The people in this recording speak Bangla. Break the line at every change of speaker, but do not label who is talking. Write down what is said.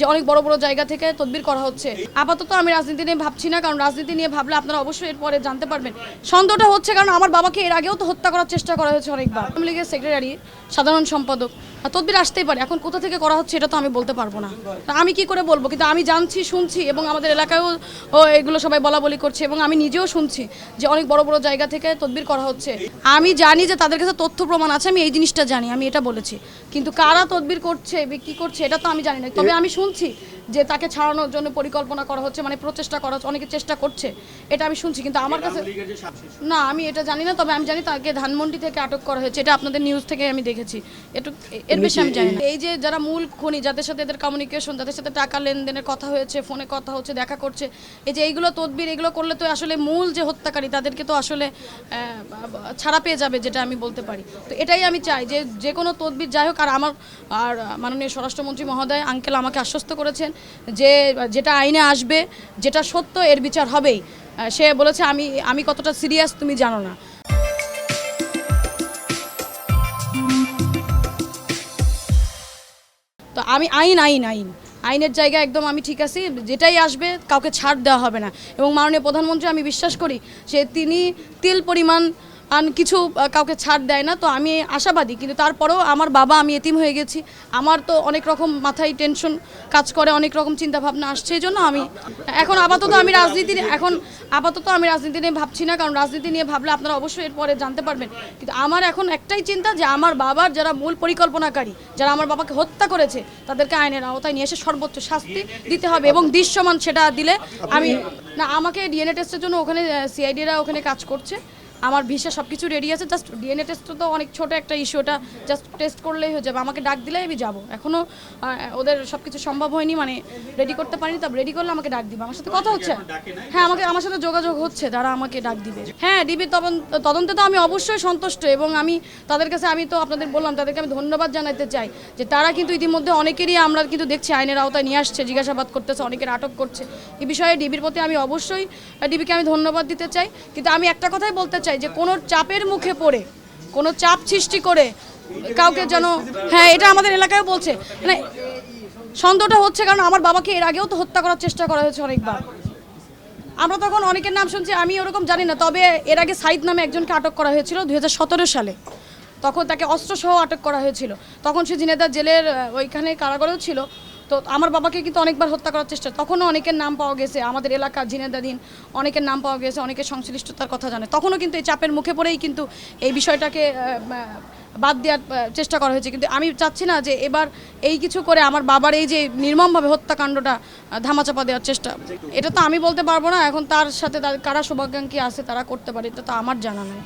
যে অনেক বড় বড় জায়গা থেকে তদবির করা হচ্ছে। আপাতত আমি রাজনীতি নিয়ে ভাবছি না, কারণ রাজনীতি নিয়ে ভাবলে আপনারা অবশ্যই এরপরে জানতে পারবেন। সন্দেহটা হচ্ছে কারণ আমার বাবাকে এর আগেও তো হত্যা করার চেষ্টা করা হয়েছে অনেকবার। আওয়ামী লীগের সেক্রেটারি, সাধারণ সম্পাদক, তদবির আসতেই পারে। এখন কোথা থেকে করা হচ্ছে এটা তো আমি বলতে পারবো না, আমি কি করে বলবো? কিন্তু আমি জানছি, শুনছি, এবং আমাদের এলাকায়ও এগুলো সবাই বলা বলি করছে, এবং আমি নিজেও শুনছি যে অনেক বড় বড় জায়গা থেকে তদবির করা হচ্ছে। আমি জানি যে তাদের কাছে তথ্য প্রমাণ আছে, আমি এই জিনিসটা জানি, আমি এটা বলেছি। কিন্তু কারা তদবির করছে, কি করছে এটা তো আমি জানি না। তবে আমি শুনছি যে তাকে ছাড়ানোর জন্য পরিকল্পনা করা হচ্ছে, মানে প্রচেষ্টা করা হচ্ছে, অনেকে চেষ্টা করছে, এটা আমি শুনছি। কিন্তু আমার কাছে না, আমি এটা জানি না। তবে আমি জানি তাকে ধানমন্ডি থেকে আটক করা হয়েছে, এটা আপনাদের নিউজ থেকে আমি দেখেছি। এর বেশি আমি জানি না। এই যে যারা মূল খনি, যাদের সাথে এদের কমিউনিকেশন, যাদের সাথে টাকা লেনদেনের কথা হয়েছে, ফোনে কথা হচ্ছে, দেখা করছে, এই যে এইগুলো তদবির, এগুলো করলে তো আসলে মূল যে হত্যাকারী তাদেরকে তো আসলে ছাড়া পেয়ে যাবে, যেটা আমি বলতে পারি। তো এটাই আমি চাই যে যে কোনো তদবির যাই হোক। আর মাননীয় স্বরাষ্ট্রমন্ত্রী মহোদয় আঙ্কেল আমাকে আশ্বস্ত করেছেন যে যেটা আইনে আসবে, যেটা সত্য, এর বিচার হবেই। সে বলেছে আমি কতটা সিরিয়াস তুমি জানো না। তো আমি আইনের জায়গায় একদম আমি ঠিক আছি। যেটাই আসবে কাউকে ছাড় দেওয়া হবে না। এবং মাননীয় প্রধানমন্ত্রী, আমি বিশ্বাস করি যে তিনি তিল পরিমাণ কিছু কাউকে ছাড় দেয় না। তো আমি আশাবাদী। কিন্তু তারপরেও আমার বাবা, আমি এতিম হয়ে গেছি, আমার তো অনেক রকম মাথায় টেনশন কাজ করে, অনেক রকম চিন্তাভাবনা আসছে। এই জন্য আমি আপাতত আমি রাজনীতি নিয়ে ভাবছি না, কারণ রাজনীতি নিয়ে ভাবলে আপনারা অবশ্যই এরপরে জানতে পারবেন। কিন্তু আমার এখন একটাই চিন্তা যে আমার বাবার যারা মূল পরিকল্পনাকারী, যারা আমার বাবাকে হত্যা করেছে, তাদেরকে আইনের আওতায় নিয়ে এসে সর্বোচ্চ শাস্তি দিতে হবে, এবং দৃশ্যমান সেটা দিলে আমি আমাকে ডিএনএ টেস্টের জন্য ওখানে সিআইডিরা ওখানে কাজ করছে। আমার ভিসা সব কিছু রেডি আছে, জাস্ট ডিএনএ টেস্ট তো অনেক ছোট একটা ইস্যু, ওটা জাস্ট টেস্ট করলেই হয়ে যাবে। আমাকে ডাক দিলে আমি যাব। এখনও ওদের সব কিছু সম্ভব হয়নি, মানে রেডি করতে পারিনি। তবে রেডি করলে আমাকে ডাক দিবে। আমার সাথে কথা হচ্ছে, হ্যাঁ, আমার সাথে যোগাযোগ হচ্ছে, তারা আমাকে ডাক দিবে। হ্যাঁ, ডিবির তদন্তে তো আমি অবশ্যই সন্তুষ্ট, এবং আমি তাদের কাছে, আমি তো আপনাদের বললাম, তাদেরকে আমি ধন্যবাদ জানাতে চাই যে তারা কিন্তু ইতিমধ্যে অনেকেরই আমরা কিন্তু দেখছি আইনের আওতায় নিয়ে আসছে, জিজ্ঞাসাবাদ করতেছে, অনেকের আটক করছে। এই বিষয়ে ডিবির প্রতি আমি অবশ্যই ডিবিকে আমি ধন্যবাদ দিতে চাই। কিন্তু আমি একটা কথাই বলতে চাই যে কোনো চাপের মুখে পড়ে, কোনো চাপ সৃষ্টি করে কাউকে যেন, হ্যাঁ, এটা আমাদের এলাকায় বলছে, মানে সন্দেহটা হচ্ছে কারণ আমার বাবাকে এর আগেও তো হত্যা করার চেষ্টা করা হয়েছে অনেকবার। আমরা তখন অনেকের নাম শুনছি, আমি ওরকম জানি না। তবে এর আগে সাইদ নামে একজনকে আটক করা হয়েছিল 2017 সালে। তখন তাকে অস্ত্রসহ আটক করা হয়েছিল। তখন সে ঝিনাইদহ জেলের ওইখানে কারাগারেও ছিল। তো আমার বাবাকে কিন্তু অনেকবার হত্যা করার চেষ্টা, তখনও অনেকের নাম পাওয়া গেছে, আমাদের এলাকা ঝিনাইদহীন অনেকের নাম পাওয়া গেছে, অনেকের সংশ্লিষ্টতার কথা জানে। তখনও কিন্তু এই চাপের মুখে পড়েই কিন্তু এই বিষয়টাকে বাদ দেওয়ার চেষ্টা করা হয়েছে। কিন্তু আমি চাচ্ছি না যে এবার এই কিছু করে আমার বাবার এই যে নির্মমভাবে হত্যাকাণ্ডটা ধামাচাপা দেওয়ার চেষ্টা, এটা তো আমি বলতে পারবো না। এখন তার সাথে কারা শুভাকাঙ্ক্ষী আছে, তারা করতে পারে, এটা তো আমার জানা নেই।